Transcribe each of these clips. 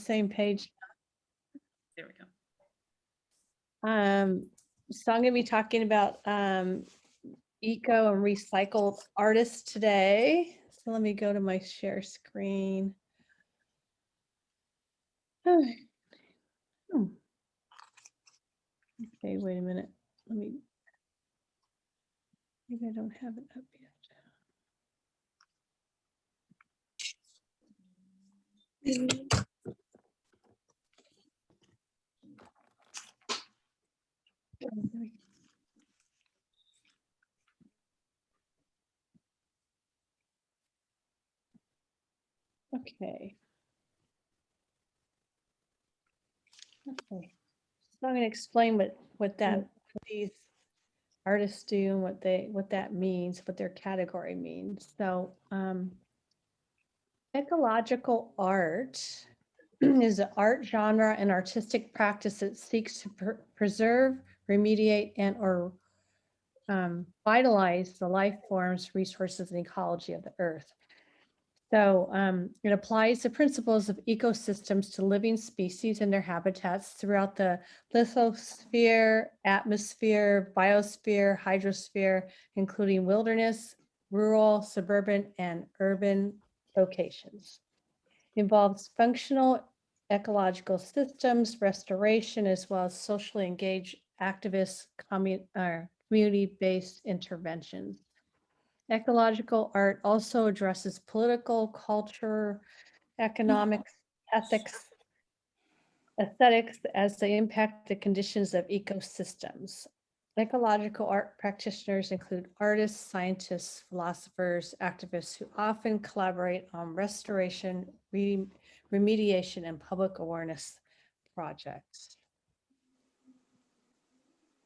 Same page. There we go. So I'm going to be talking about eco and recycled artists today. So let me go to my share screen. Hmm. Okay, wait a minute. Maybe I don't have it up yet. Oh, there we go. Okay. Okay. So I'm going to explain what these artists do and what that means, what their category means. So ecological art is an art genre and artistic practice that seeks to preserve, remediate, and or vitalize the life forms, resources, and ecology of the earth. So it applies the principles of ecosystems to living species and their habitats throughout the lithosphere, atmosphere, biosphere, hydrosphere, including wilderness, rural, suburban, and urban locations. Involves functional ecological systems, restoration, as well as socially engaged activists, community-based interventions. Ecological art also addresses political, culture, economics, ethics, aesthetics as they impact the conditions of ecosystems. Ecological art practitioners include artists, scientists, philosophers, activists who often collaborate on restoration, remediation, and public awareness projects.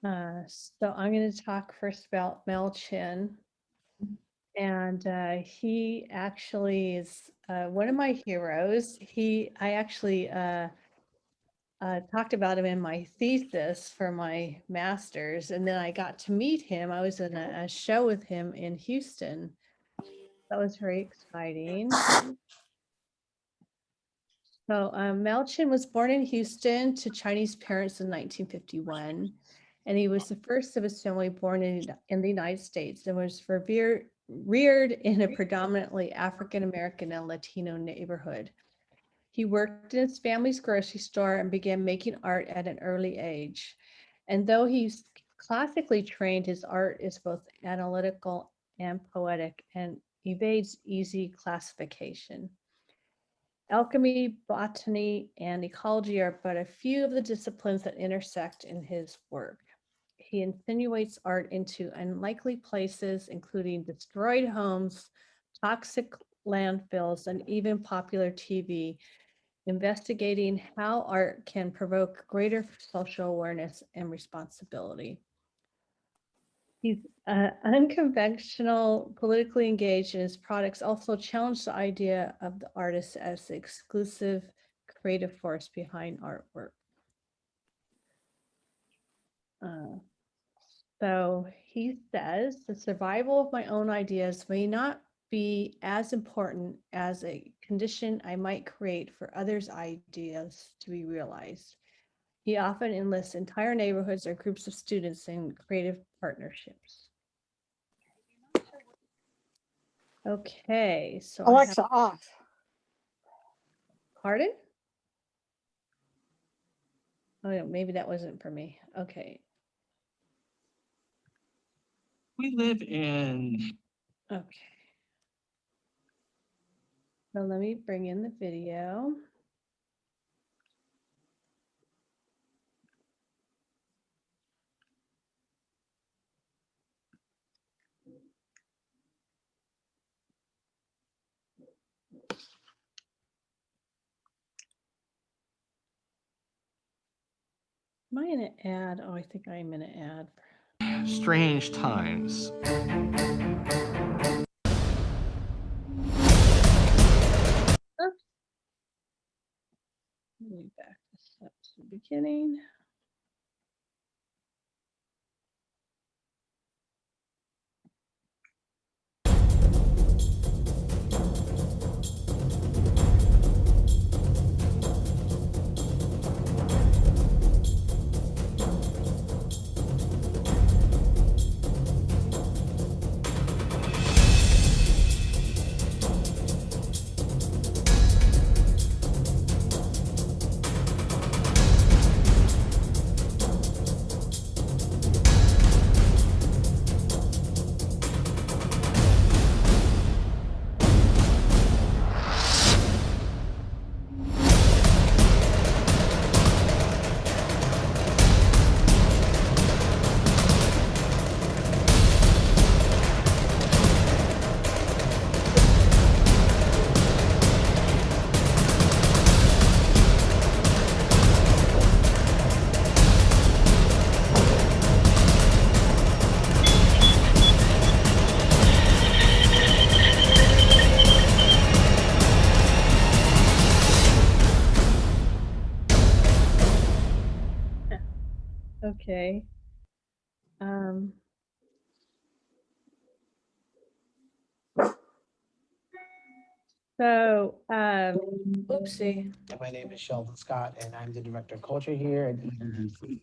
So I'm going to talk first about Mel Chin. And he actually is one of my heroes. I actually talked about him in my thesis for my master's, and then I got to meet him. I was in a show with him in Houston. That was very exciting. So Mel Chin was born in Houston to Chinese parents in 1951, and he was the first of his family born in the United States and was reared in a predominantly African-American and Latino neighborhood. He worked in his family's grocery store and began making art at an early age. And though he's classically trained, his art is both analytical and poetic and evades easy classification. Alchemy, botany, and ecology are but a few of the disciplines that intersect in his work. He insinuates art into unlikely places, including destroyed homes, toxic landfills, and even popular TV, investigating how art can provoke greater social awareness and responsibility. He's unconventional, politically engaged, and his products also challenge the idea of the artist as the exclusive creative force behind artwork. So he says, the survival of my own ideas may not be as important as a condition I might create for others' ideas to be realized. He often enlists entire neighborhoods or groups of students in creative partnerships. Okay, so Alexa off. Pardon? Oh, yeah, maybe that wasn't for me. Okay. We live in. Okay. So let me bring in the video. Am I in an ad? Oh, I think I'm in an ad. Strange times. Oops. Let me back this up to the beginning. Okay. Um, oopsie. My name is Sheldon Scott, and I'm the Director of Culture here at EDC.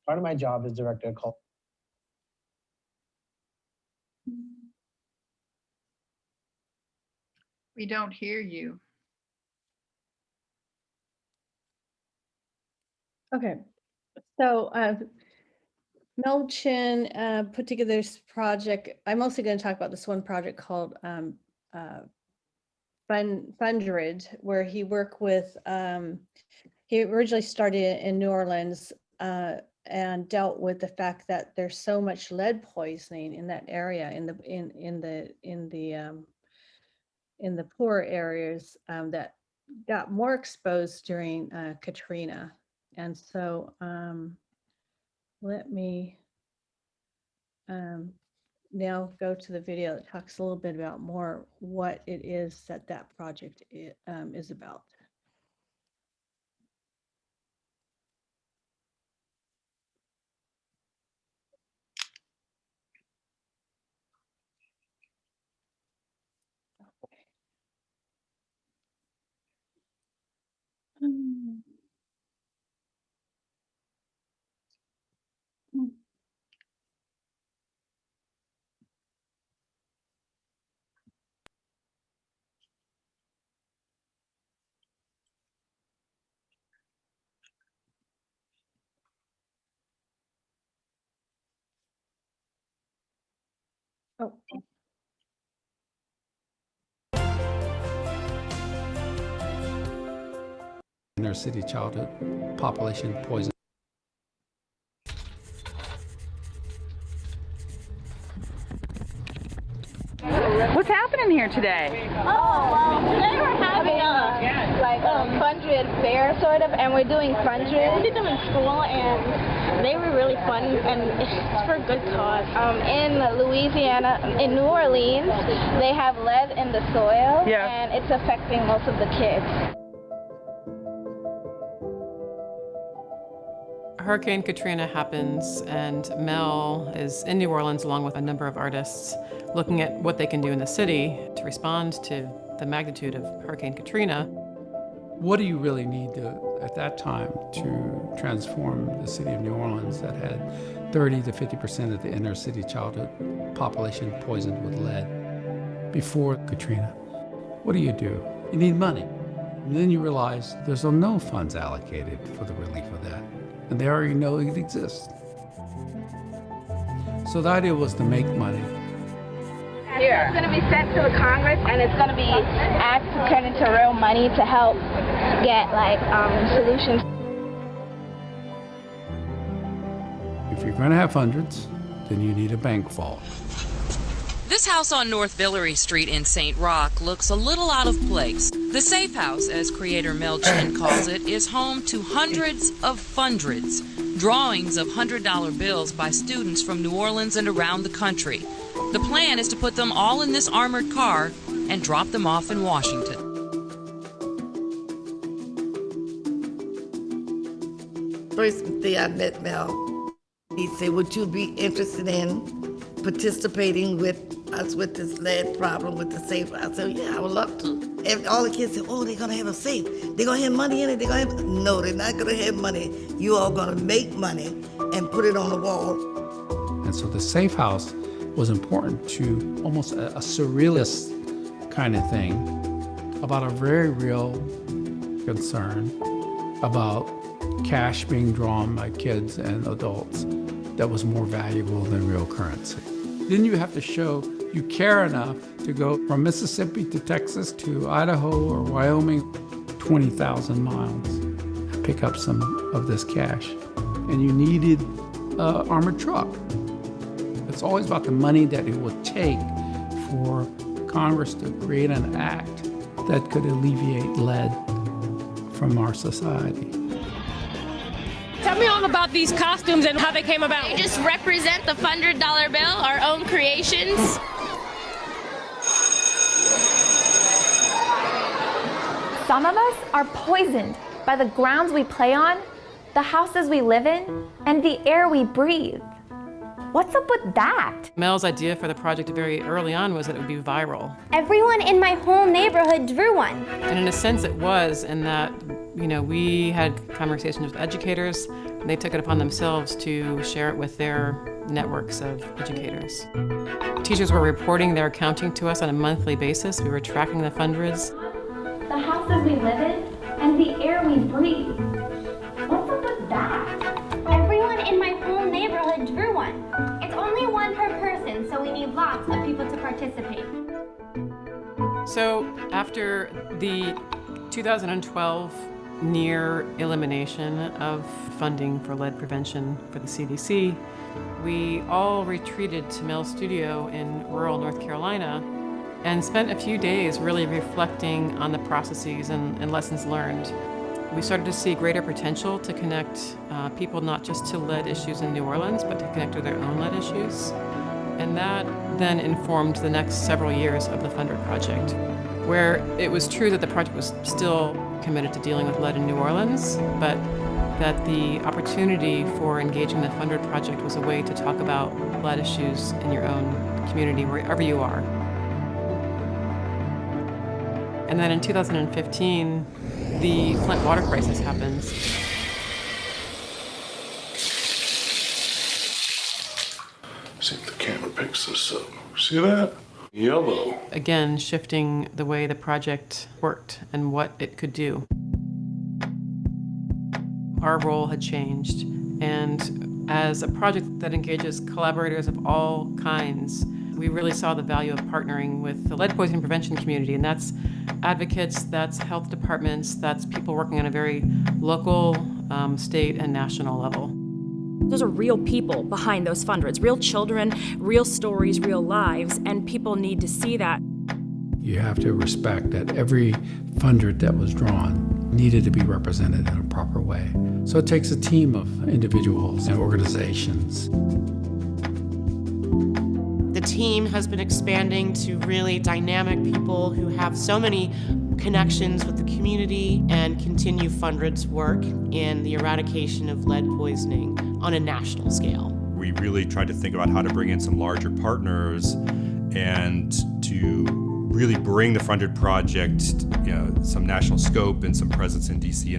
Part of my job is Director of Culture. We don't hear you. Okay. So Mel Chin put together this project. I'm mostly going to talk about this one project called Fundrid, where he worked with, he originally started in New Orleans and dealt with the fact that there's so much lead poisoning in that area, in the poor areas that got more exposed during Katrina. And so let me now go to the video that talks a little bit about more what it is that that project is about. Mm. Mm. Oh. Inner city childhood population poison. What's happening here today? Today we're having a Fundrid fair sort of, and we're doing Fundrid. We did them in school, and they were really fun, and it's for a good cause. In Louisiana, in New Orleans, they have lead in the soil, and it's affecting most of the kids. Hurricane Katrina happens, and Mel is in New Orleans along with a number of artists looking at what they can do in the city to respond to the magnitude of Hurricane Katrina. What do you really need at that time to transform the city of New Orleans that had 30 to 50% of the inner city childhood population poisoned with lead before Katrina? What do? You need money. And then you realize there's no funds allocated for the relief of that. And they already know it exists. So the idea was to make money. It's going to be sent to the Congress, and it's going to be asked to turn into real money to help get solutions. If you're going to have hundreds, then you need a bank vault. This house on North Villeray Street in St. Roch looks a little out of place. The Safe House, as creator Mel Chin calls it, is home to hundreds of fundreds, drawings of $100 bills by students from New Orleans and around the country. The plan is to put them all in this armored car and drop them off in Washington. First day I met Mel, he said, would you be interested in participating with us with this lead problem with the safe? I said, yeah, I would love to. And all the kids said, oh, they're gonna have a safe. They're gonna have money in it. No, they're not gonna have money. You all gonna make money and put it on the wall. And so the Safe House was important to almost a surrealist kind of thing about a very real concern about cash being drawn by kids and adults that was more valuable than real currency. Then you have to show you care enough to go from Mississippi to Texas to Idaho or Wyoming, 20,000 miles, and pick up some of this cash. And you needed an armored truck. It's always about the money that it would take for Congress to create an act that could alleviate lead from our society. Tell me all about these costumes and how they came about. They just represent the $100 bill, our own creations. Some of us are poisoned by the grounds we play on the houses we live in, and the air we breathe. What's up with that? Mel's idea for the project very early on was that it would be viral. Everyone in my whole neighborhood drew one. And in a sense it was, in that, we had conversations with educators, and they took it upon themselves to share it with their networks of educators. Teachers were reporting their accounting to us on a monthly basis. We were tracking the fundreds. The houses we live in, and the air we breathe. What's up with that? Everyone in my whole neighborhood drew one. It's only one per person, so we need lots of people to participate. So after the 2012 near elimination of funding for lead prevention for the CDC, we all retreated to Mel's studio in rural North Carolina and spent a few days really reflecting on the processes and lessons learned. We started to see greater potential to connect people not just to lead issues in New Orleans, but to connect to their own lead issues. And that then informed the next several years of the Fundred Project, where it was true that the project was still committed to dealing with lead in New Orleans, but that the opportunity for engaging the Fundred Project was a way to talk about lead issues in your own community, wherever you are. And then in 2015, the Flint water crisis happens. See if the camera picks this up. See that? Yellow. Again, shifting the way the project worked and what it could do. Our role had changed, and as a project that engages collaborators of all kinds, we really saw the value of partnering with the lead poisoning prevention community, and that's advocates, that's health departments, that's people working on a very local, state, and national level. Those are real people behind those fundreds, real children, real stories, real lives, and people need to see that. You have to respect that every fundred that was drawn needed to be represented in a proper way. So it takes a team of individuals and organizations. The team has been expanding to really dynamic people who have so many connections with the community and continue Fundred's work in the eradication of lead poisoning on a national scale. We really tried to think about how to bring in some larger partners and to really bring the Fundred Project, some national scope and some presence in DC.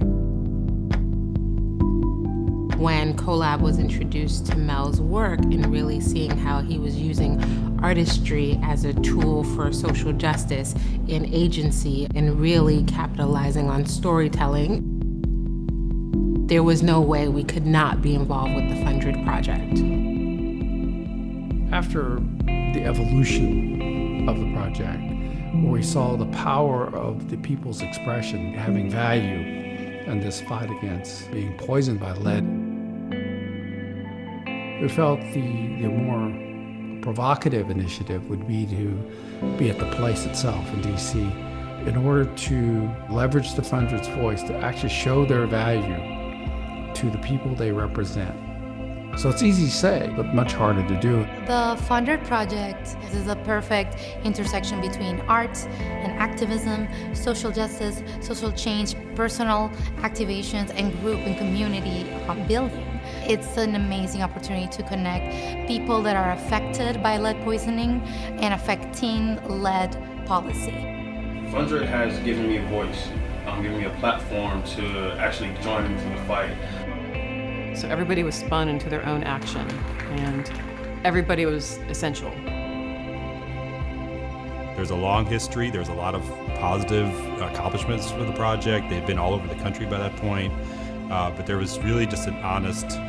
When CoLab was introduced to Mel's work and really seeing how he was using artistry as a tool for social justice in agency and really capitalizing on storytelling, there was no way we could not be involved with the Fundred Project. After the evolution of the project, where we saw the power of the people's expression having value in this fight against being poisoned by lead, we felt the more provocative initiative would be to be at the place itself in DC in order to leverage the Fundred's voice to actually show their value to the people they represent. So it's easy to say, but much harder to do. The Fundred Project is a perfect intersection between art and activism, social justice, social change, personal activations, and group and community building. It's an amazing opportunity to connect people that are affected by lead poisoning and affecting lead policy. Fundred has given me a voice, given me a platform to actually join into the fight. So everybody was spun into their own action, and everybody was essential. There's a long history. There's a lot of positive accomplishments for the project. They've been all over the country by that point. But there was really just an honest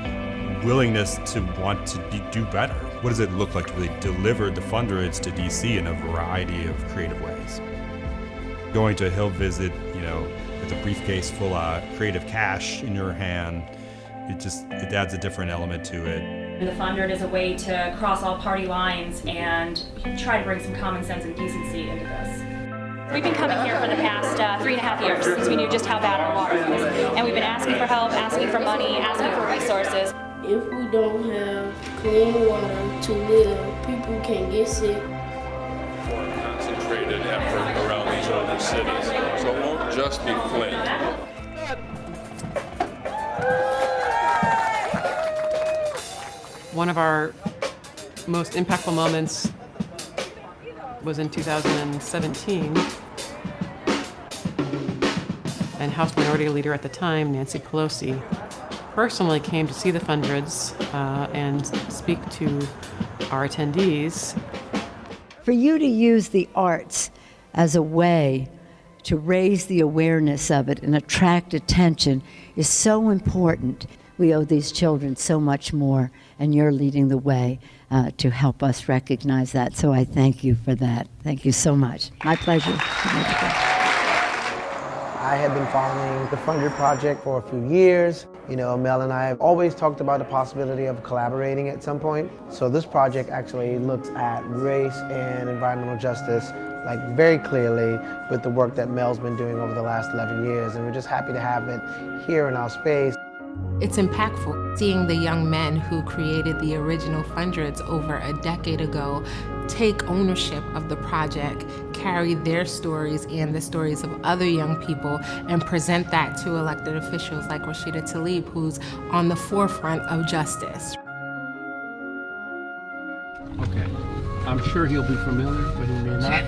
willingness to want to do better. What does it look like to really deliver the Fundreds to DC in a variety of creative ways? Going to a Hill visit, with a briefcase full of creative cash in your hand, it adds a different element to it. The Fundred is a way to cross all party lines and try to bring some common sense and decency into this. We've been coming here for the past 3.5 years since we knew just how bad our water was. And we've been asking for help, asking for money, asking for resources. If we don't have clean water to live, people can get sick. For a concentrated effort around these other cities. So it won't just be Flint. One of our most impactful moments was in 2017. And House Minority Leader at the time, Nancy Pelosi, personally came to see the Fundreds and speak to our attendees. For you to use the arts as a way to raise the awareness of it and attract attention is so important. We owe these children so much more, and you're leading the way to help us recognize that. So I thank you for that. Thank you so much. My pleasure. I have been following the Fundred Project for a few years. You know, Mel and I have always talked about the possibility of collaborating at some point. So this project actually looks at race and environmental justice like very clearly with the work that Mel's been doing over the last 11 years. And we're just happy to have it here in our space. It's impactful seeing the young men who created the original Fundreds over a decade ago take ownership of the project, carry their stories and the stories of other young people, and present that to elected officials like Rashida Tlaib, who's on the forefront of justice. Okay, I'm sure he'll be familiar, but he may not.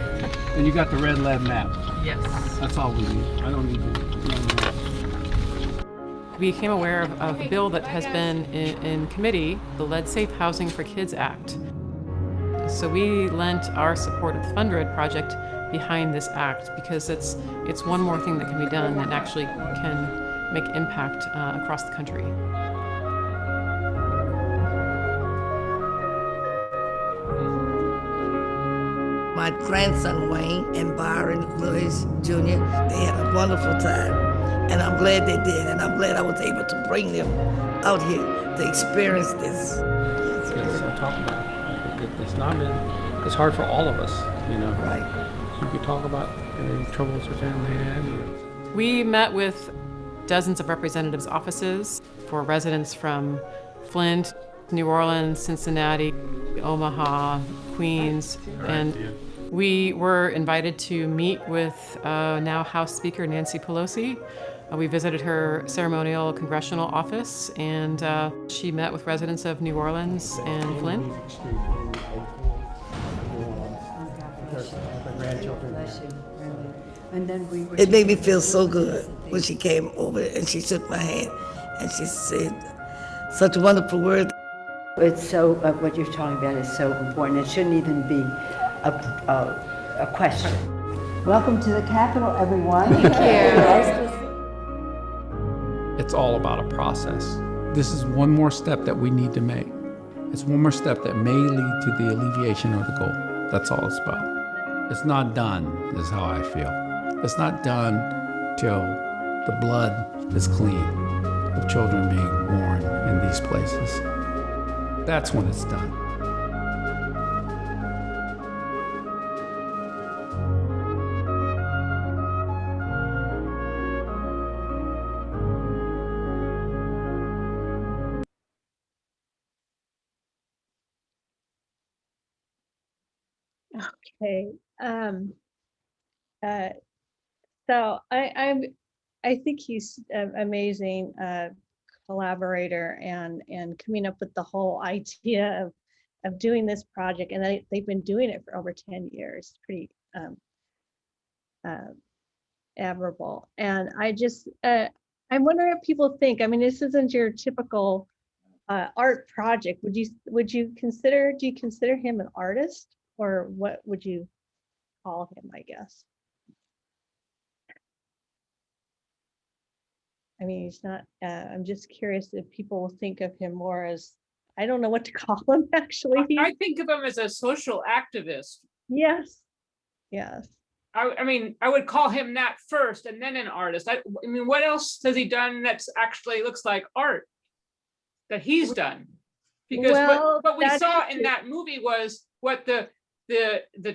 And you got the Red Lab map. Yes. That's all we need. I don't need to know more. We became aware of a bill that has been in committee, the Lead Safe Housing for Kids Act. So we lent our support of the Fundred Project behind this act because it's one more thing that can be done that actually can make impact across the country. My grandson Wayne and Byron Lewis Jr., they had a wonderful time. And I'm glad they did, and I'm glad I was able to bring them out here to experience this. Yes, I'll talk about it. It's not been, it's hard for all of us, you know. Right. You could talk about any troubles your family had. We met with dozens of representatives' offices for residents from Flint, New Orleans, Cincinnati, Omaha, Queens, and we were invited to meet with now House Speaker Nancy Pelosi. We visited her ceremonial congressional office, and she met with residents of New Orleans and Flint. It made me feel so good when she came over and she shook my hand and she said such wonderful words. It's so, what you're talking about is so important. It shouldn't even be a question. Welcome to the Capitol, everyone. Thank you. It's all about a process. This is one more step that we need to make. It's one more step that may lead to the alleviation of the goal. That's all it's about. It's not done, is how I feel. It's not done till the blood is clean of children being born in these places. That's when it's done. Okay. So I think he's an amazing collaborator and coming up with the whole idea of doing this project, and they've been doing it for over 10 years. Pretty admirable. And I'm wondering what people think. I mean, this isn't your typical art project. do you consider him an artist, or what would you call him, I guess? I mean, he's not, I'm just curious if people will think of him more as, I don't know what to call him, actually. I think of him as a social activist. Yes, yes. I mean, I would call him that first and then an artist. I mean, what else has he done that's actually looks like art that he's done? Because what we saw in that movie was what the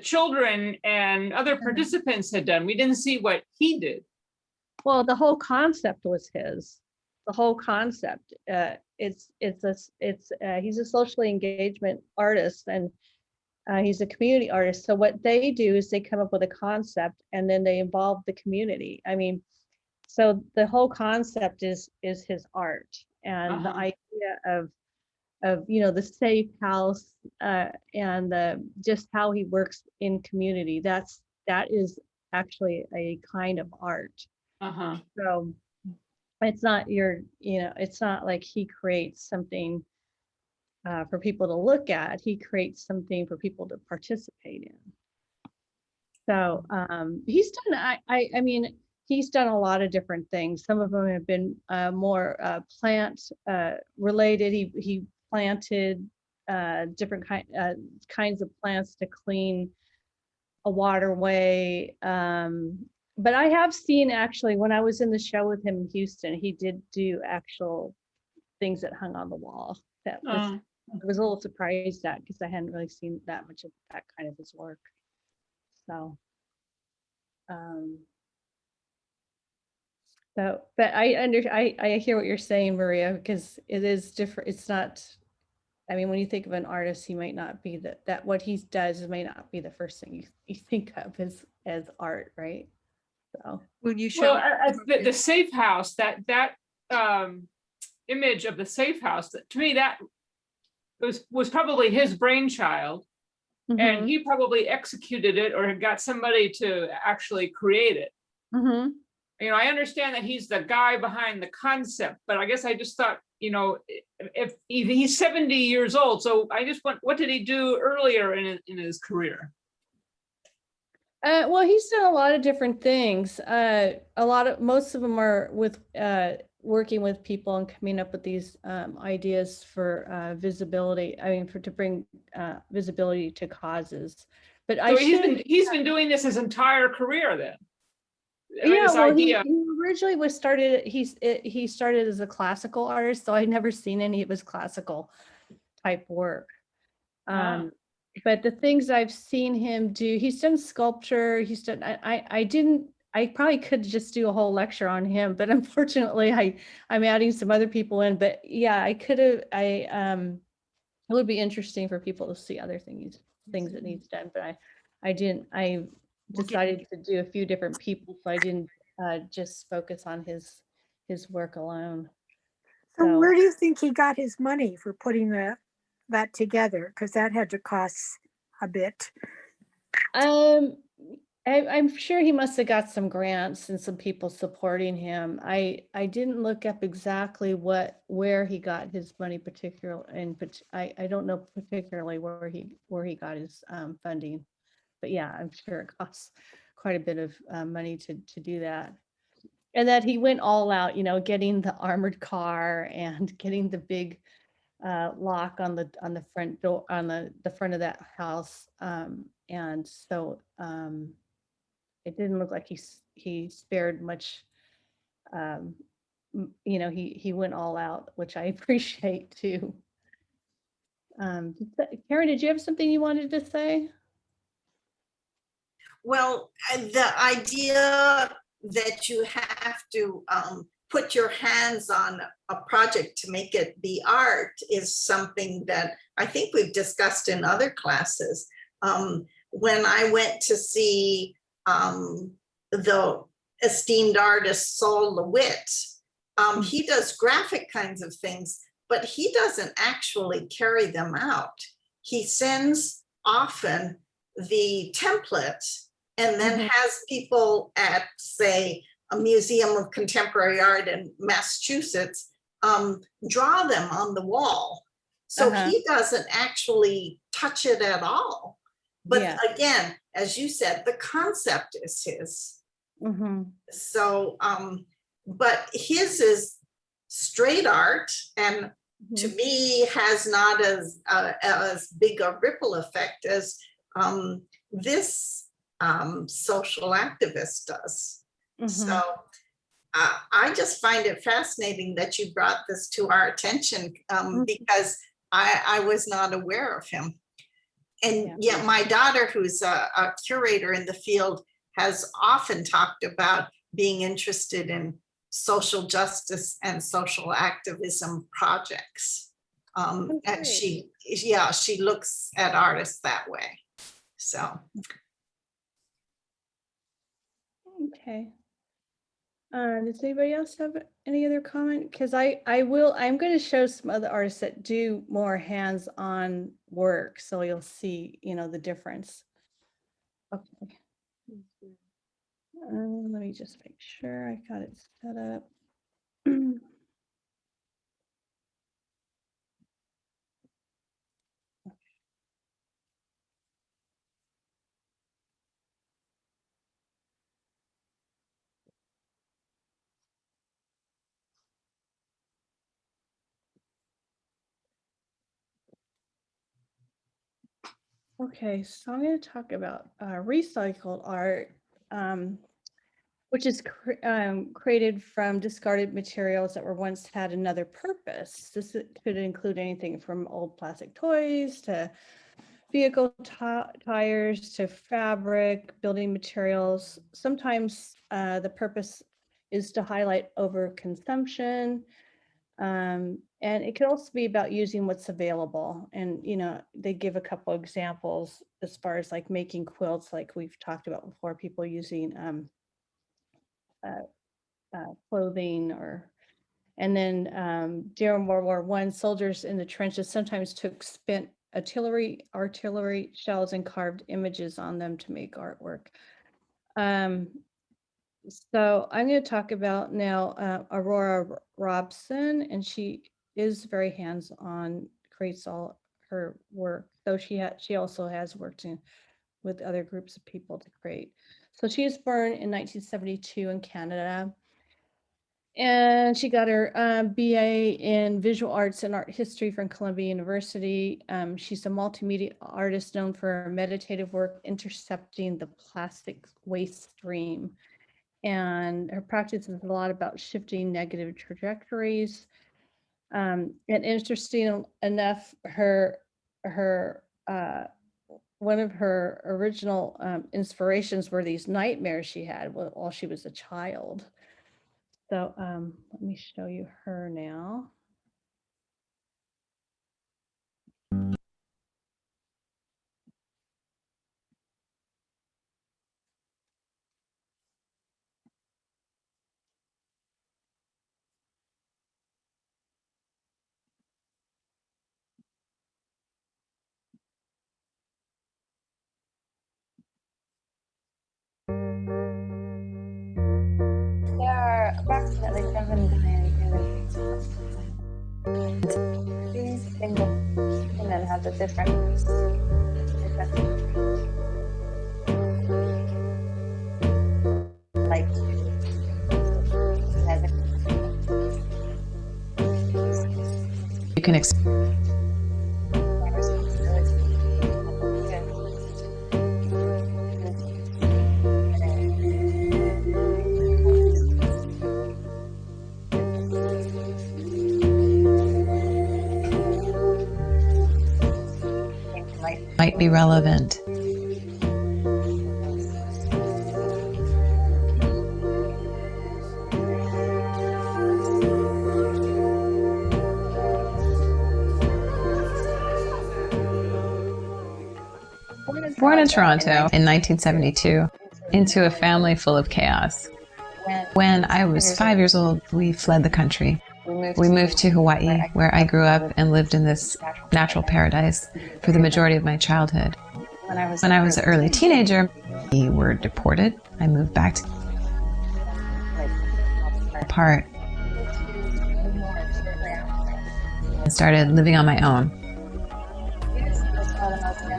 children and other participants had done. We didn't see what he did. Well, the whole concept was his. The whole concept. He's a socially engagement artist, and he's a community artist. So what they do is they come up with a concept, and then they involve the community. I mean, so the whole concept is his art, and the idea the safe house, and just how he works in community. That is actually a kind of art. So it's not it's not like he creates something for people to look at. He creates something for people to participate in. So he's done, I mean, he's done a lot of different things. Some of them have been more plant related. He planted different kinds of plants to clean a waterway. But I have seen, actually, when I was in the show with him in Houston, he did do actual things that hung on the wall. That was, I was a little surprised at, because I hadn't really seen that much of that kind of his work. So, but I hear what you're saying, Maria, because it is different. It's not, I mean, when you think of an artist, he might not be that what he does may not be the first thing you think of as art, right? So when you show the safe house, that image of the safe house, to me, that was probably his brainchild. And he probably executed it or got somebody to actually create it. I understand that he's the guy behind the concept, but I guess I just thought, if he's 70 years old, so I just what did he do earlier in his career? Well, he's done a lot of different things. Most of them are with working with people and coming up with these ideas for visibility. I mean, to bring visibility to causes. But so he's been doing this his entire career then. Yeah, well, he originally he started as a classical artist, so I'd never seen any of his classical type work. But the things I've seen him do, he's done sculpture. He's done. I probably could just do a whole lecture on him, but unfortunately, I'm adding some other people in. But yeah, I could have. It would be interesting for people to see other things that he's done, but I didn't. I decided to do a few different people, so I didn't just focus on his work alone. So where do you think he got his money for putting that together? Because that had to cost a bit. I'm sure he must have got some grants and some people supporting him. I didn't look up exactly where he got his money but I don't know particularly where he got his funding. But yeah, I'm sure it costs quite a bit of money to do that. And that he went all out, getting the armored car and getting the big lock on the front door, on the front of that house. And so it didn't look like he spared much. He went all out, which I appreciate too. Karen, did you have something you wanted to say? Well, the idea that you have to put your hands on a project to make it be art is something that I think we've discussed in other classes. When I went to see the esteemed artist Sol LeWitt, he does graphic kinds of things, but he doesn't actually carry them out. He sends often the templates and then has people at, say, a Museum of Contemporary Art in Massachusetts draw them on the wall. So he doesn't actually touch it at all. But again, as you said, the concept is his. So, but his is straight art, and to me has not as big a ripple effect as this social activist does. So I just find it fascinating that you brought this to our attention because I was not aware of him. And yet my daughter, who's a curator in the field, has often talked about being interested in social justice and social activism projects. And she looks at artists that way. So. Okay. Does anybody else have any other comment? Because I'm going to show some other artists that do more hands-on work, so you'll see, the difference. Okay. Let me just make sure I got it set up. Okay, so I'm going to talk about recycled art, which is created from discarded materials that were once had another purpose. This could include anything from old plastic toys to vehicle tires to fabric, building materials. Sometimes the purpose is to highlight overconsumption. And it could also be about using what's available. And, they give a couple examples as far as like making quilts, like we've talked about before, people using clothing and then during World War I, soldiers in the trenches sometimes took spent artillery shells and carved images on them to make artwork. So I'm going to talk about now Aurora Robson, and she is very hands-on, creates all her work. So she also has worked with other groups of people to create. So she was born in 1972 in Canada, and she got her BA in Visual Arts and Art History from Columbia University. She's a multimedia artist known for her meditative work intercepting the plastic waste stream. And her practice is a lot about shifting negative trajectories. And interesting enough, one of her original inspirations were these nightmares she had while she was a child. So let me show you her now. There are approximately 7 billion humans. Every single human has a different like you can might be relevant. Born in Toronto in 1972, into a family full of chaos. When I was 5 years old, we fled the country. We moved to Hawaii, where I grew up and lived in this natural paradise for the majority of my childhood. When I was an early teenager, we were deported. I moved back to apart and started living on my own.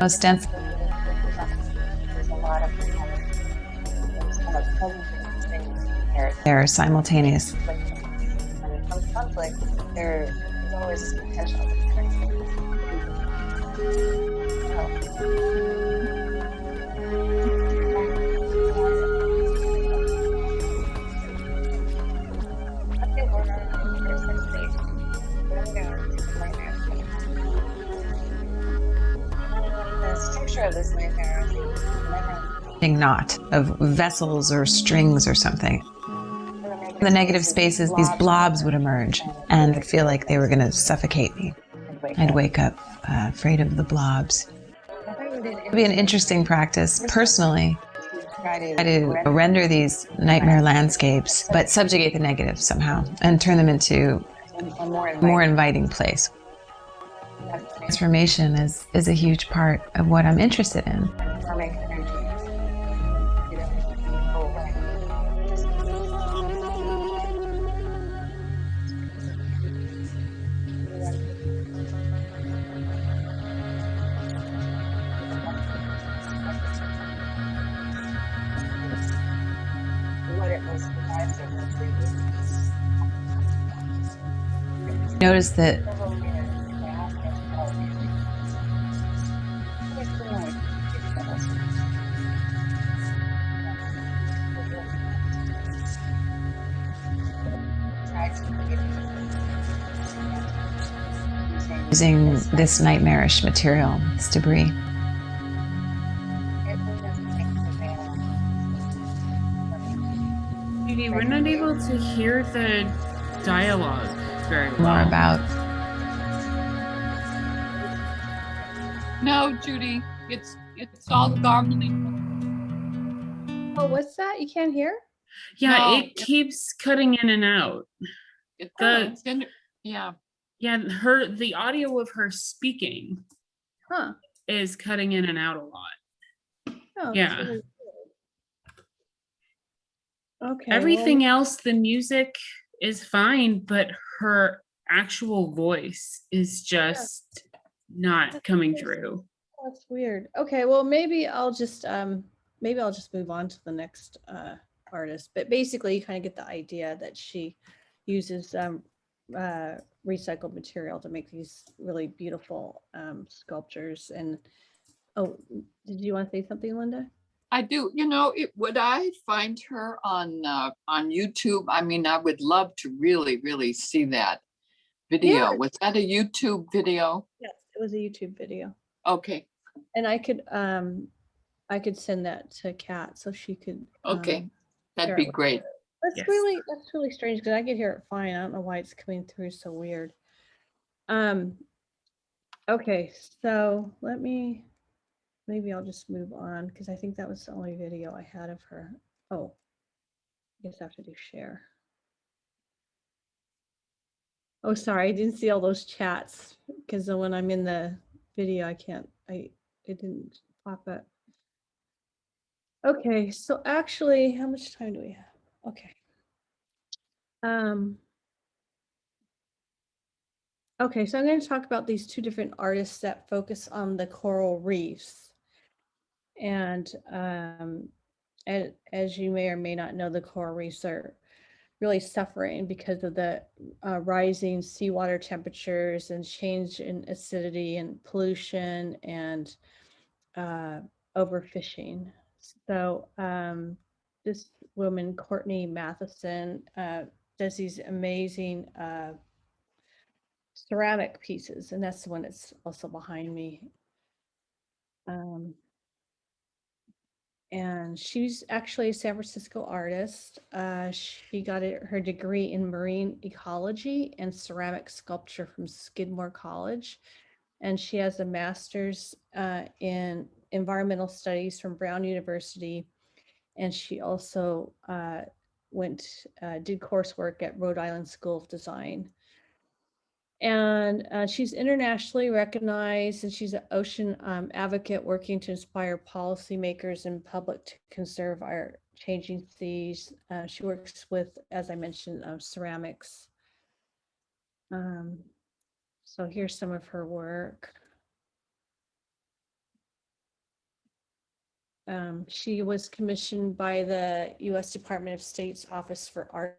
Ostensibly, they're simultaneous. Conflict, there's always potential. The structure of this nightmare knot of vessels or strings or something. In the negative spaces, these blobs would emerge and I'd feel like they were going to suffocate me. I'd wake up afraid of the blobs. It would be an interesting practice, personally, try to render these nightmare landscapes, but subjugate the negative somehow and turn them into a more inviting place. Transformation is a huge part of what I'm interested in. Notice that using this nightmarish material, this debris. Judy, we're not able to hear the dialogue very well. More about No, Judy, it's all garbling. Oh, what's that? You can't hear? Yeah, No, it keeps cutting in and out. Yeah. Yeah, the audio of her speaking is cutting in and out a lot. Oh, Yeah. that's really cool. Okay. Everything else, the music is fine, but her actual voice is just not coming through. That's weird. Okay, well maybe I'll just move on to the next artist. But basically, you kind of get the idea that she uses recycled material to make these really beautiful sculptures. And oh, did you want to say something, Linda? I do. You know, would I find her on YouTube? I mean, I would love to really see that video. Yeah. Was that a YouTube video? Yes, it was a YouTube video. Okay. And I could send that to Kat so she could. Okay, that'd share be it with great. her. That's really strange because I could hear it fine. I don't know why it's coming through so weird. Okay, so maybe I'll just move on because I think that was the only video I had of her. Oh, I guess I have to do share. Oh, sorry, I didn't see all those chats because when I'm in the video, it didn't pop up. Okay, so actually, how much time do we have? Okay. Okay, so I'm going to talk about these two different artists that focus on the coral reefs. And as you may or may not know, the coral reefs are really suffering because of the rising seawater temperatures and change in acidity and pollution and overfishing. So this woman, Courtney Matheson, does these amazing ceramic pieces, and that's the one that's also behind me. And she's actually a San Francisco artist. She got her degree in marine ecology and ceramic sculpture from Skidmore College. And she has a master's in environmental studies from Brown University. And she also did coursework at Rhode Island School of Design. And she's internationally recognized, and she's an ocean advocate working to inspire policymakers and public to conserve our changing seas. She works with, as I mentioned, ceramics. So here's some of her work. She was commissioned by the U.S. Department of State's Office for Art.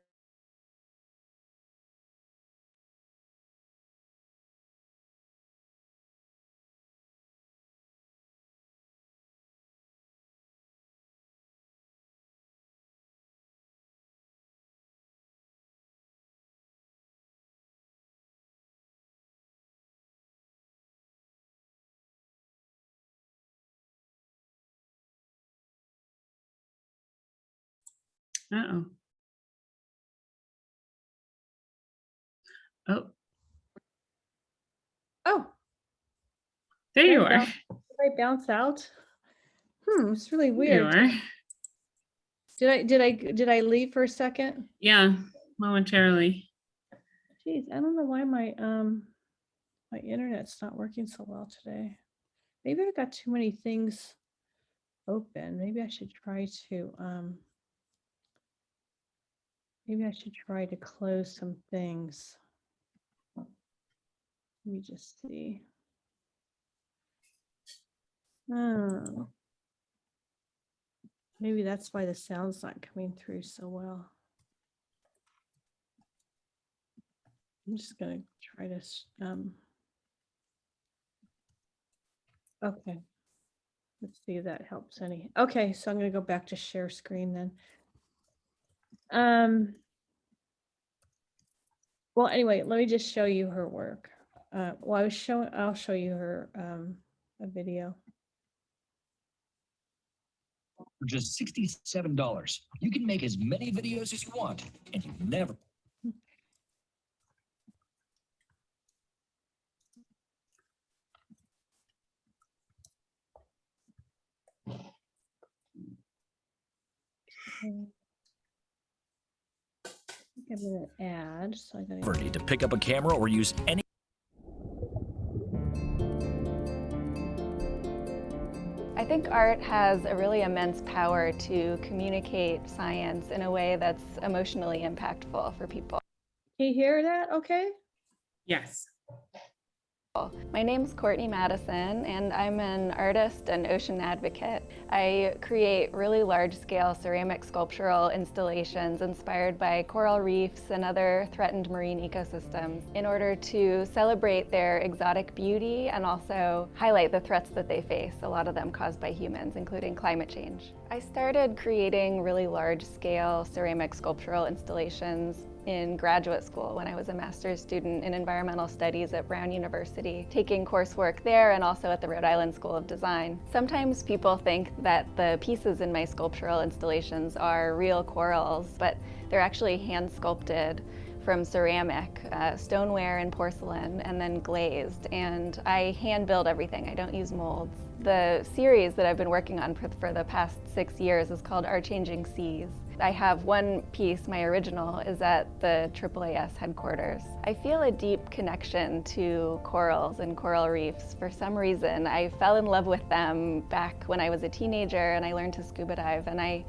Uh-oh. Oh. There you are. Did I bounce out? It's really There you weird. are. Did I leave for a second? Yeah, momentarily. Geez, I don't know why my internet's not working so well today. Maybe I've got too many things open. Maybe I should try to close some things. Let me just see. Oh. Maybe that's why the sound's not coming through so well. I'm just gonna try to, okay. Let's see if that helps any. Okay, so I'm gonna go back to share screen then. Well, anyway, let me just show you her work. Well, I'll show you her a video. For just $67, you can make as many videos as you want, and you never. I'm gonna add, so I gotta. Need to pick up a camera or use any. I think art has a really immense power to communicate science in a way that's emotionally impactful for people. Can you hear that okay? Yes. My name's Courtney Madison, and I'm an artist and ocean advocate. I create really large-scale ceramic sculptural installations inspired by coral reefs and other threatened marine ecosystems in order to celebrate their exotic beauty and also highlight the threats that they face, a lot of them caused by humans, including climate change. I started creating really large-scale ceramic sculptural installations in graduate school when I was a master's student in environmental studies at Brown University, taking coursework there and also at the Rhode Island School of Design. Sometimes people think that the pieces in my sculptural installations are real corals, but they're actually hand sculpted from ceramic, stoneware and porcelain, and then glazed. And I hand build everything. I don't use molds. The series that I've been working on for the past 6 years is called Our Changing Seas. I have one piece, my original, is at the AAAS headquarters. I feel a deep connection to corals and coral reefs. For some reason, I fell in love with them back when I was a teenager and I learned to scuba dive. And I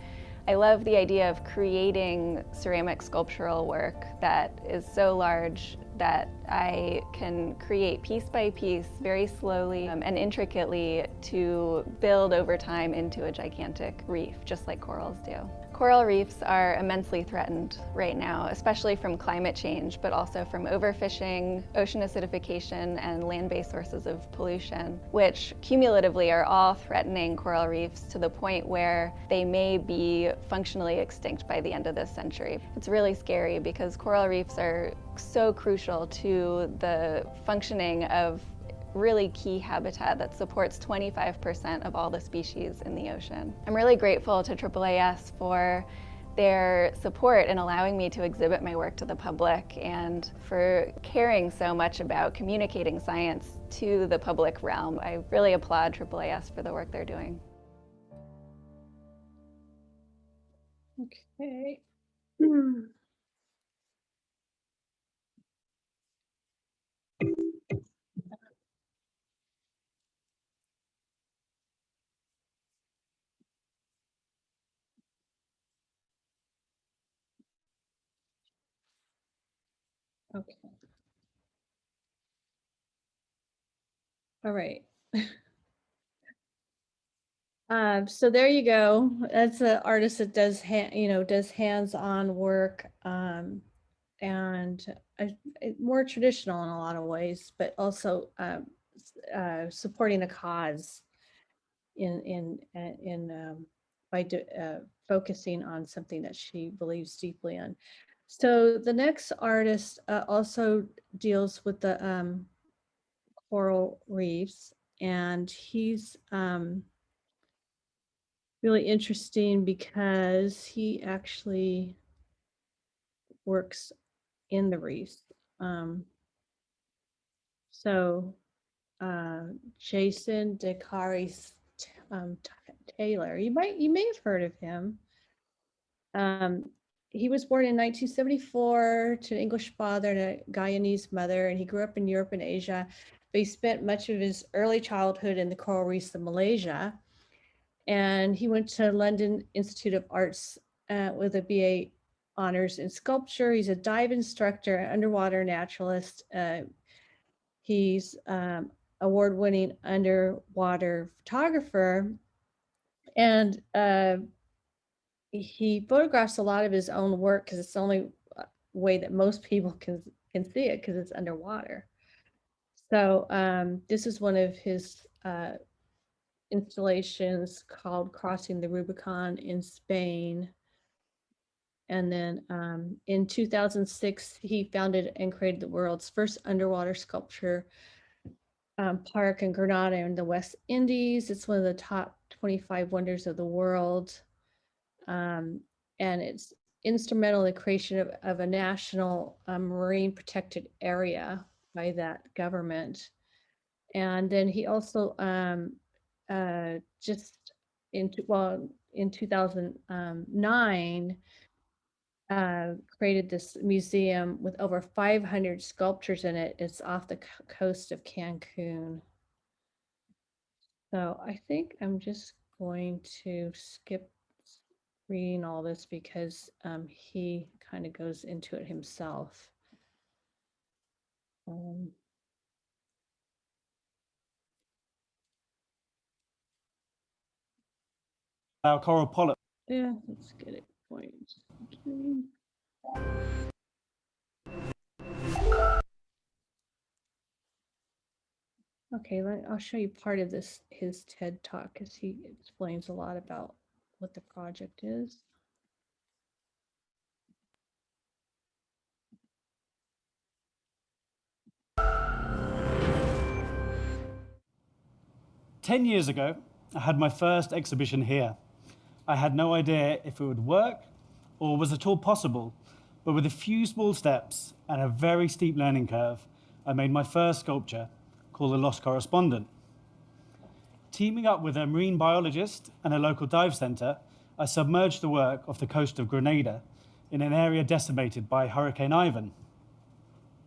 love the idea of creating ceramic sculptural work that is so large that I can create piece by piece very slowly and intricately to build over time into a gigantic reef, just like corals do. Coral reefs are immensely threatened right now, especially from climate change, but also from overfishing, ocean acidification, and land-based sources of pollution, which cumulatively are all threatening coral reefs to the point where they may be functionally extinct by the end of this century. It's really scary because coral reefs are so crucial to the functioning of really key habitat that supports 25% of all the species in the ocean. I'm really grateful to AAAS for their support in allowing me to exhibit my work to the public and for caring so much about communicating science to the public realm. I really applaud AAAS for the work they're doing. Okay. Okay. All right. So there you go. That's an artist that does hands-on work, and more traditional in a lot of ways, but also supporting a cause by focusing on something that she believes deeply in. So the next artist also deals with the coral reefs, and he's really interesting because he actually works in the reefs. Jason DeCaris Taylor, you may have heard of him. Um, he was born in 1974 to an English father and a Guyanese mother, and he grew up in Europe and Asia. But he spent much of his early childhood in the coral reefs of Malaysia. And he went to London Institute of Arts with a BA honors in sculpture. He's a dive instructor, underwater naturalist. He's award-winning underwater photographer. And he photographs a lot of his own work because it's the only way that most people can see it because it's underwater. So this is one of his installations called Crossing the Rubicon in Spain. And then in 2006, he founded and created the world's first underwater sculpture park in Grenada in the West Indies. It's one of the top 25 wonders of the world. And it's instrumental in the creation of a national marine protected area by that government. And then he also just in 2009 created this museum with over 500 sculptures in it. It's off the coast of Cancun. So I think I'm just going to skip reading all this because he kind of goes into it himself. Our coral polyp. Yeah, let's get it point. Okay, I'll show you part of his TED talk because he explains a lot about what the project is. "10 years ago, I had my first exhibition here. I had no idea if it would work or was at all possible, but with a few small steps and a very steep learning curve, I made my first sculpture called The Lost Correspondent. Teaming up with a marine biologist and a local dive center, I submerged the work off the coast of Grenada in an area decimated by Hurricane Ivan.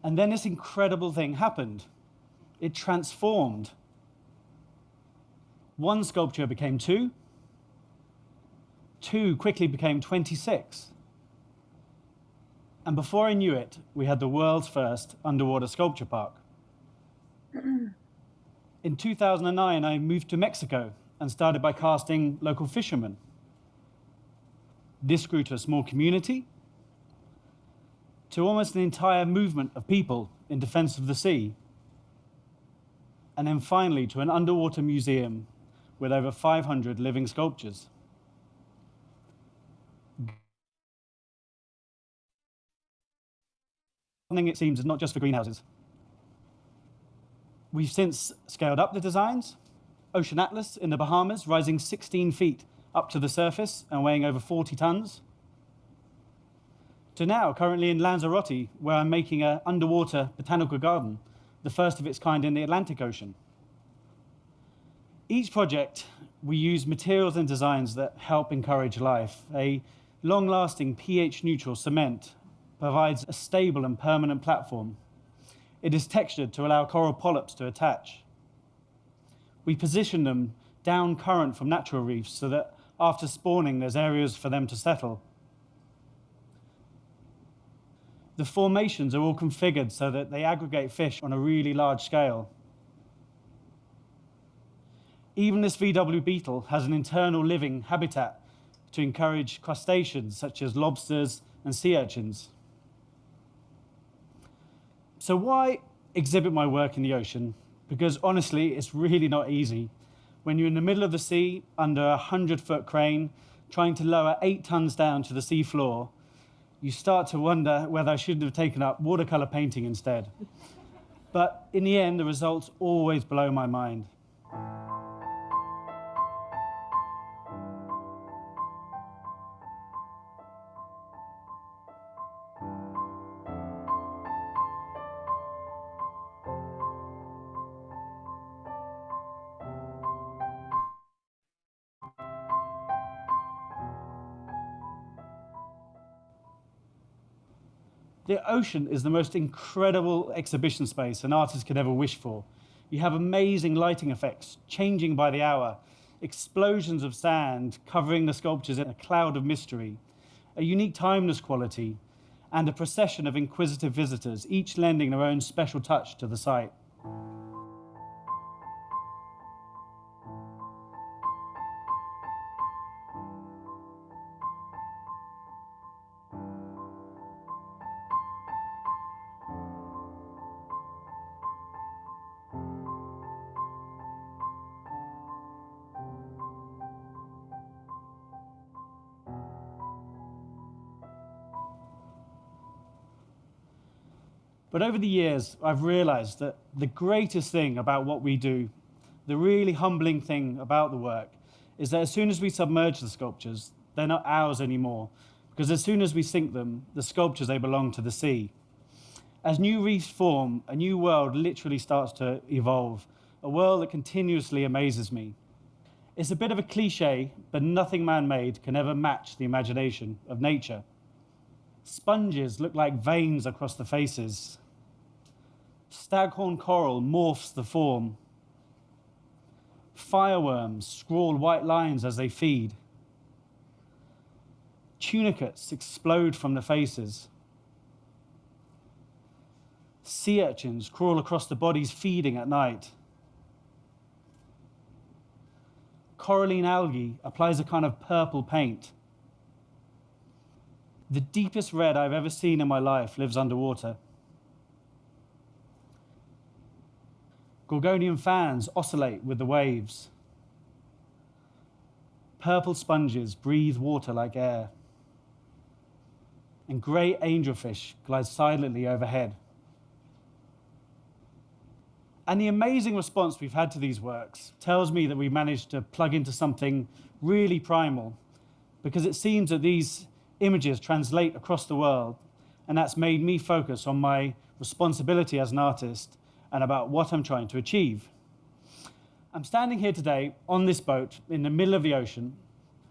And then this incredible thing happened. It transformed. One sculpture became two quickly became 26. And before I knew it, we had the world's first underwater sculpture park. In 2009, I moved to Mexico and started by casting local fishermen. This grew to a small community, to almost an entire movement of people in defense of the sea, and then finally to an underwater museum with over 500 living sculptures. Gardening, it seems, is not just for greenhouses. We've since scaled up the designs. Ocean Atlas in the Bahamas, rising 16 feet up to the surface and weighing over 40 tons. To now, currently in Lanzarote, where I'm making an underwater botanical garden, the first of its kind in the Atlantic Ocean. Each project, we use materials and designs that help encourage life. A long-lasting pH-neutral cement provides a stable and permanent platform. It is textured to allow coral polyps to attach. We position them down current from natural reefs so that after spawning, there's areas for them to settle. The formations are all configured so that they aggregate fish on a really large scale. Even this VW beetle has an internal living habitat to encourage crustaceans such as lobsters and sea urchins. So why exhibit my work in the ocean? Because honestly, it's really not easy. When you're in the middle of the sea, under a 100-foot crane, trying to lower 8 tons down to the sea floor, you start to wonder whether I shouldn't have taken up watercolor painting instead. But in the end, the results always blow my mind. The ocean is the most incredible exhibition space an artist could ever wish for. You have amazing lighting effects, changing by the hour, explosions of sand covering the sculptures in a cloud of mystery, a unique timeless quality, and a procession of inquisitive visitors, each lending their own special touch to the site. But over the years, I've realized that the greatest thing about what we do, the really humbling thing about the work, is that as soon as we submerge the sculptures, they're not ours anymore, because as soon as we sink them, the sculptures, they belong to the sea. As new reefs form, a new world literally starts to evolve, a world that continuously amazes me. It's a bit of a cliche, but nothing man-made can ever match the imagination of nature. Sponges look like veins across the faces. Staghorn coral morphs the form. Fireworms scrawl white lines as they feed. Tunicates explode from the faces. Sea urchins crawl across the bodies feeding at night. Coralline algae applies a kind of purple paint. The deepest red I've ever seen in my life lives underwater. Gorgonian fans oscillate with the waves. Purple sponges breathe water like air. And grey angelfish glide silently overhead. And the amazing response we've had to these works tells me that we've managed to plug into something really primal, because it seems that these images translate across the world, and that's made me focus on my responsibility as an artist and about what I'm trying to achieve. I'm standing here today on this boat in the middle of the ocean,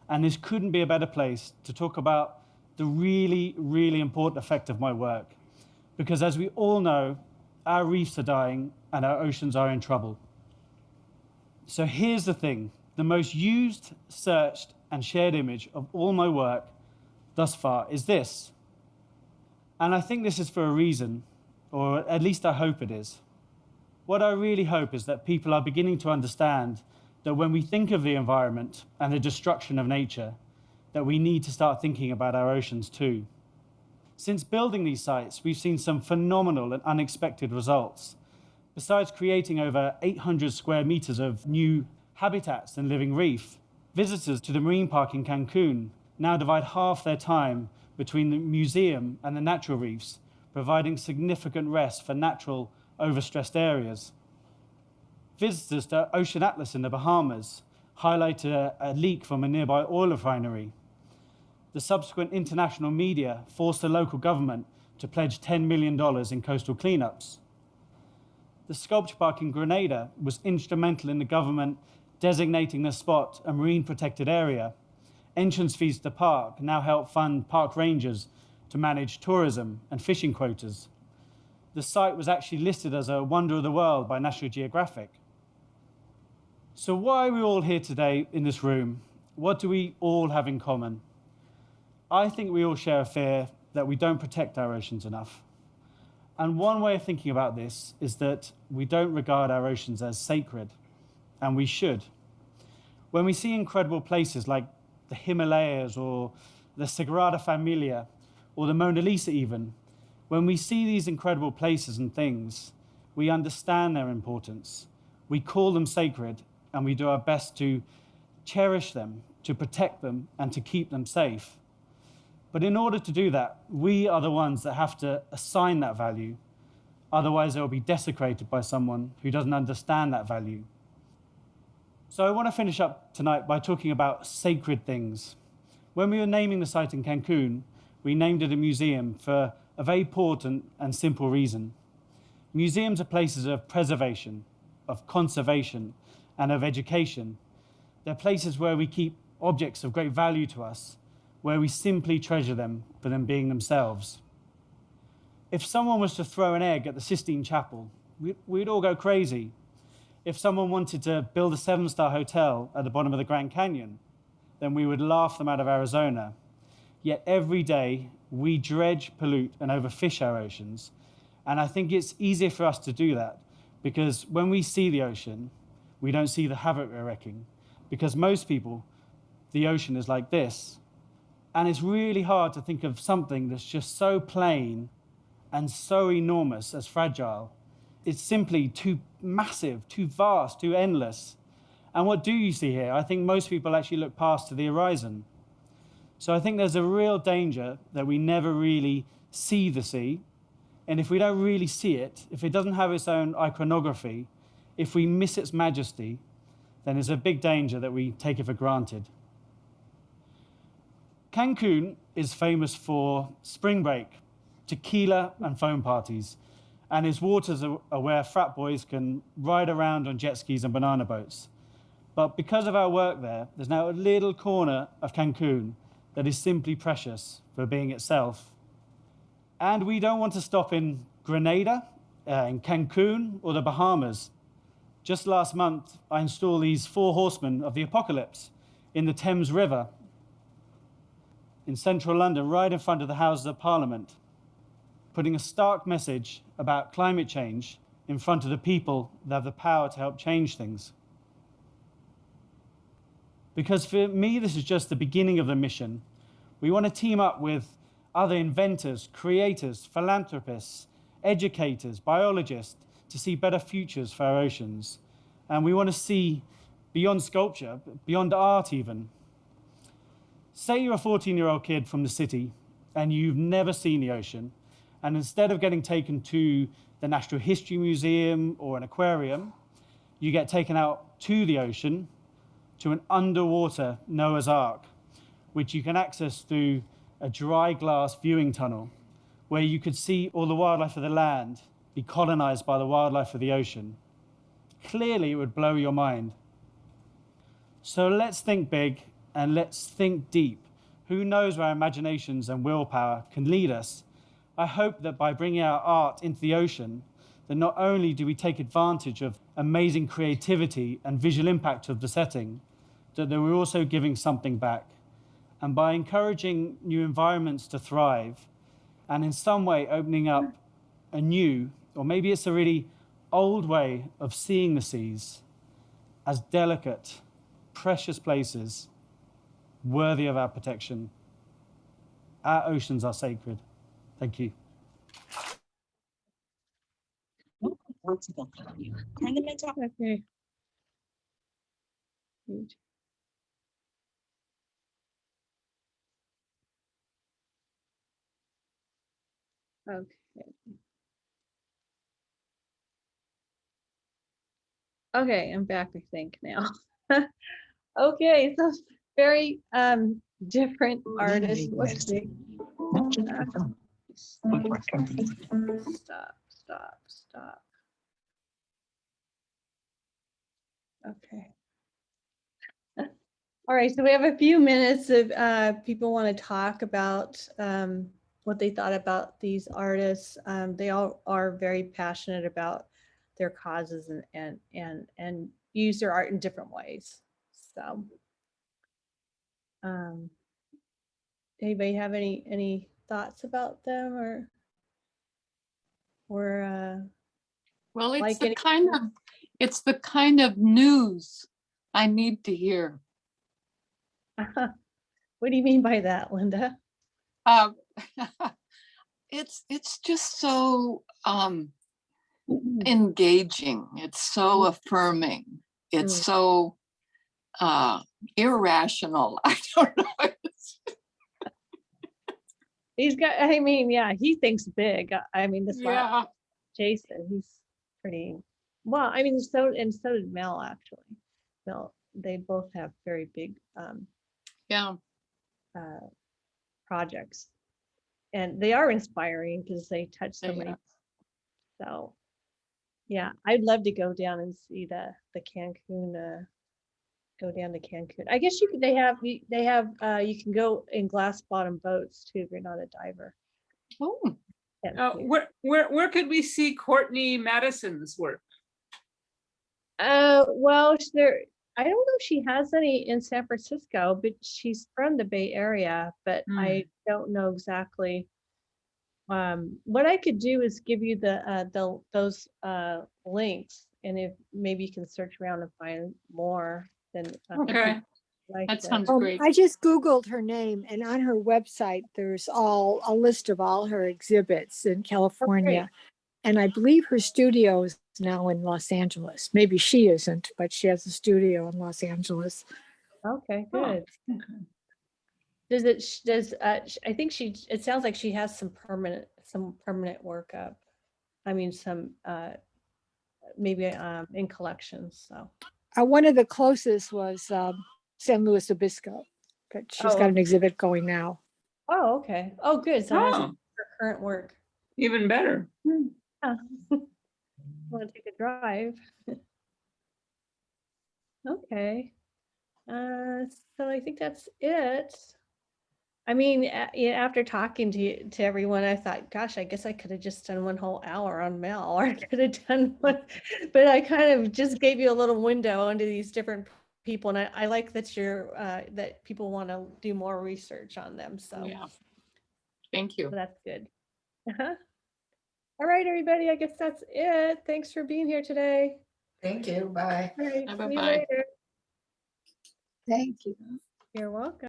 and this couldn't be a better place to talk about the really, really important effect of my work, because as we all know, our reefs are dying and our oceans are in trouble. So here's the thing, the most used, searched, and shared image of all my work thus far is this. And I think this is for a reason, or at least I hope it is. What I really hope is that people are beginning to understand that when we think of the environment and the destruction of nature, that we need to start thinking about our oceans too. Since building these sites, we've seen some phenomenal and unexpected results. Besides creating over 800 square meters of new habitats and living reef, visitors to the marine park in Cancun now divide half their time between the museum and the natural reefs, providing significant rest for natural, overstressed areas. Visitors to Ocean Atlas in the Bahamas highlighted a leak from a nearby oil refinery. The subsequent international media forced the local government to pledge $10 million in coastal cleanups. The sculpture park in Grenada was instrumental in the government designating the spot a marine protected area. Entrance fees to the park now help fund park rangers to manage tourism and fishing quotas. The site was actually listed as a wonder of the world by National Geographic. So why are we all here today in this room? What do we all have in common? I think we all share a fear that we don't protect our oceans enough. And one way of thinking about this is that we don't regard our oceans as sacred, and we should. When we see incredible places like the Himalayas or the Sagrada Familia or the Mona Lisa even, when we see these incredible places and things, we understand their importance. We call them sacred, and we do our best to cherish them, to protect them, and to keep them safe. But in order to do that, we are the ones that have to assign that value. Otherwise, it will be desecrated by someone who doesn't understand that value. So I want to finish up tonight by talking about sacred things. When we were naming the site in Cancun, we named it a museum for a very important and simple reason. Museums are places of preservation, of conservation, and of education. They're places where we keep objects of great value to us, where we simply treasure them for them being themselves. If someone was to throw an egg at the Sistine Chapel, we'd all go crazy. If someone wanted to build a 7-star hotel at the bottom of the Grand Canyon, then we would laugh them out of Arizona. Yet every day we dredge, pollute, and overfish our oceans. And I think it's easier for us to do that because when we see the ocean, we don't see the havoc we're wrecking. Because most people, the ocean is like this. And it's really hard to think of something that's just so plain and so enormous as fragile. It's simply too massive, too vast, too endless. And what do you see here? I think most people actually look past to the horizon. So I think there's a real danger that we never really see the sea. And if we don't really see it, if it doesn't have its own iconography, if we miss its majesty, then there's a big danger that we take it for granted. Cancun is famous for spring break, tequila and foam parties. And its waters are where frat boys can ride around on jet skis and banana boats. But because of our work there, there's now a little corner of Cancun that is simply precious for being itself. And we don't want to stop in Grenada, in Cancun, or the Bahamas. Just last month, I installed these 4 horsemen of the apocalypse in the Thames River in central London, right in front of the Houses of Parliament, putting a stark message about climate change in front of the people that have the power to help change things. Because for me, this is just the beginning of the mission. We want to team up with other inventors, creators, philanthropists, educators, biologists to see better futures for our oceans. And we want to see beyond sculpture, beyond art even. Say you're a 14-year-old kid from the city and you've never seen the ocean, and instead of getting taken to the Natural History Museum or an aquarium, you get taken out to the ocean, to an underwater Noah's Ark, which you can access through a dry glass viewing tunnel, where you could see all the wildlife of the land be colonized by the wildlife of the ocean. Clearly, it would blow your mind. So let's think big and let's think deep. Who knows where our imaginations and willpower can lead us? I hope that by bringing our art into the ocean, that not only do we take advantage of amazing creativity and visual impact of the setting, that we're also giving something back. And by encouraging new environments to thrive, and in some way opening up a new, or maybe it's a really old way of seeing the seas as delicate, precious places worthy of our protection. Our oceans are sacred. Thank you. Okay. Huge. Okay. Okay, I'm back, I think now. Okay, so very different artists. Let's see. Stop. Okay. All right, so we have a few minutes of people want to talk about what they thought about these artists. They all are very passionate about their causes and use their art in different ways. So, anybody have any thoughts about them or well, it's like it's the kind of news I need to hear. What do you mean by that, Linda? It's just so engaging. It's so affirming. It's so irrational. I don't know. He's got, I mean, yeah, he thinks big. I mean, this one, Jason, he's pretty, well, I mean, so did Mel, actually. Mel, they both have very big projects. And they are inspiring because they touch so many. So, yeah, I'd love to go down and see the Cancun, go down to Cancun. I guess they have you can go in glass bottom boats too if you're not a diver. Oh, Where could we see Courtney Madison's work? Well, I don't know if she has any in San Francisco, but she's from the Bay Area, but I don't know exactly. What I could do is give you those links, and if maybe you can search around and find more. Then Okay. That sounds great. I just Googled her name, and on her website, there's a list of all her exhibits in California. And I believe her studio is now in Los Angeles. Maybe she isn't, but she has a studio in Los Angeles. Okay, good. I think it sounds like she has some permanent work up. I mean, some maybe in collections. So one of the closest was San Luis Obispo, but she's got an exhibit going now. Oh, okay. Oh, good. So it has her current work. Even better. Yeah. Want to take a drive? Okay. So I think that's it. I mean, after talking to everyone, I thought, gosh, I guess I could have just done one whole hour on Mel, or I could have done one, but I kind of just gave you a little window into these different people, and I like that that people want to do more research on them. So yeah, thank you. So that's good. All right, everybody. I guess that's it. Thanks for being here today. Thank you. Bye. All right, see you Bye-bye. later. Thank you. You're welcome.